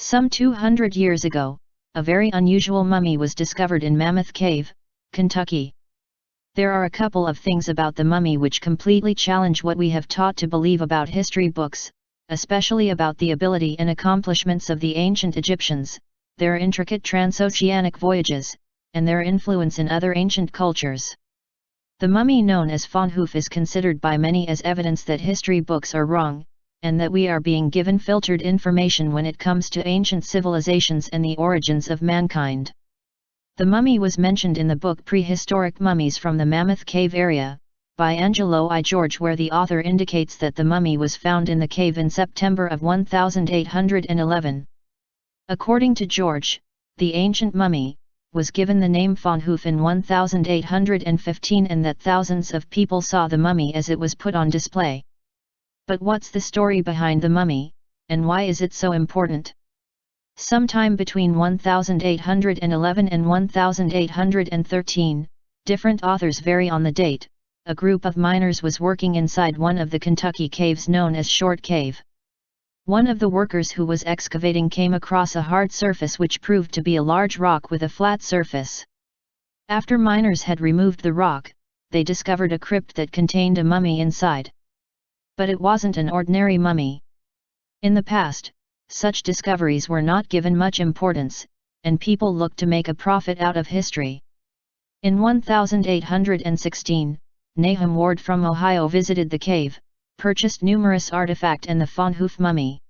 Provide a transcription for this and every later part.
Some 200 years ago, a very unusual mummy was discovered in Mammoth Cave, Kentucky. There are a couple of things about the mummy which completely challenge what we have taught to believe about history books, especially about the ability and accomplishments of the ancient Egyptians, their intricate transoceanic voyages, and their influence in other ancient cultures. The mummy known as Fawn Hoof is considered by many as evidence that history books are wrong, and that we are being given filtered information when it comes to ancient civilizations and the origins of mankind. The mummy was mentioned in the book Prehistoric Mummies from the Mammoth Cave Area, by Angelo I. George, where the author indicates that the mummy was found in the cave in September of 1811. According to George, the ancient mummy was given the name Fawn Hoof in 1815 and that thousands of people saw the mummy as it was put on display. But what's the story behind the mummy, and why is it so important? Sometime between 1811 and 1813, different authors vary on the date, a group of miners was working inside one of the Kentucky caves known as Short Cave. One of the workers who was excavating came across a hard surface which proved to be a large rock with a flat surface. After miners had removed the rock, they discovered a crypt that contained a mummy inside. But it wasn't an ordinary mummy. In the past, such discoveries were not given much importance, and people looked to make a profit out of history. In 1816, Nahum Ward from Ohio visited the cave, purchased numerous artifacts and the Fawn Hoof mummy.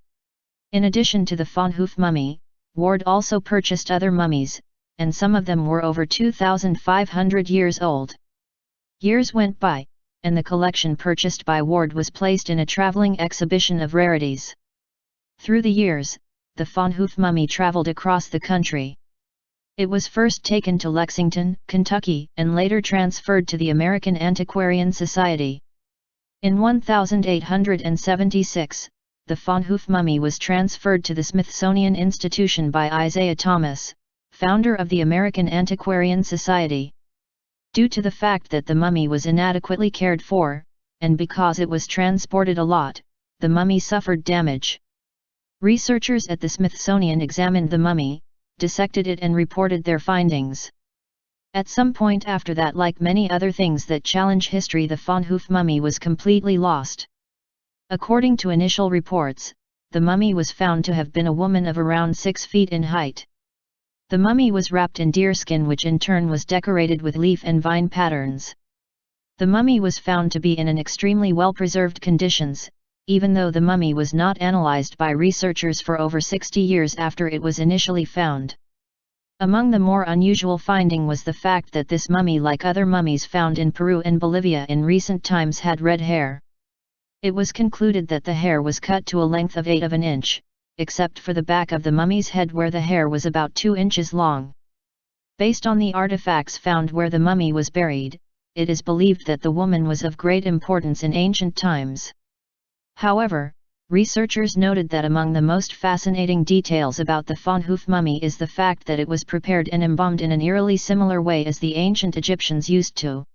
In addition to the Fawn Hoof mummy, Ward also purchased other mummies, and some of them were over 2,500 years old. Years went by, and the collection purchased by Ward was placed in a traveling exhibition of rarities. Through the years, the Fawn Hoof mummy traveled across the country. It was first taken to Lexington, Kentucky, and later transferred to the American Antiquarian Society. In 1876, the Fawn Hoof mummy was transferred to the Smithsonian Institution by Isaiah Thomas, founder of the American Antiquarian Society. Due to the fact that the mummy was inadequately cared for, and because it was transported a lot, the mummy suffered damage. Researchers at the Smithsonian examined the mummy, dissected it and reported their findings. At some point after that, like many other things that challenge history, the Fawn Hoof mummy was completely lost. According to initial reports, the mummy was found to have been a woman of around 6 feet in height. The mummy was wrapped in deerskin, which in turn was decorated with leaf and vine patterns. The mummy was found to be in an extremely well-preserved conditions, even though the mummy was not analyzed by researchers for over 60 years after it was initially found. Among the more unusual finding was the fact that this mummy, like other mummies found in Peru and Bolivia in recent times, had red hair. It was concluded that the hair was cut to a length of 1/8 of an inch, except for the back of the mummy's head where the hair was about 2 inches long. Based on the artifacts found where the mummy was buried, it is believed that the woman was of great importance in ancient times. However, researchers noted that among the most fascinating details about the Fawn Hoof mummy is the fact that it was prepared and embalmed in an eerily similar way as the ancient Egyptians used to.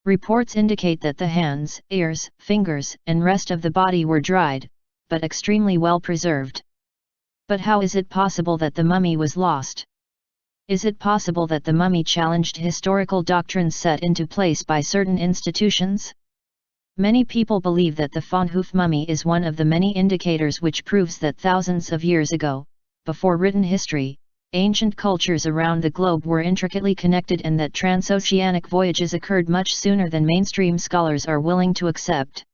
Reports indicate that the hands, ears, fingers, and rest of the body were dried, but extremely well preserved. But how is it possible that the mummy was lost? Is it possible that the mummy challenged historical doctrines set into place by certain institutions? Many people believe that the Fawn Hoof mummy is one of the many indicators which proves that thousands of years ago, before written history, ancient cultures around the globe were intricately connected and that transoceanic voyages occurred much sooner than mainstream scholars are willing to accept.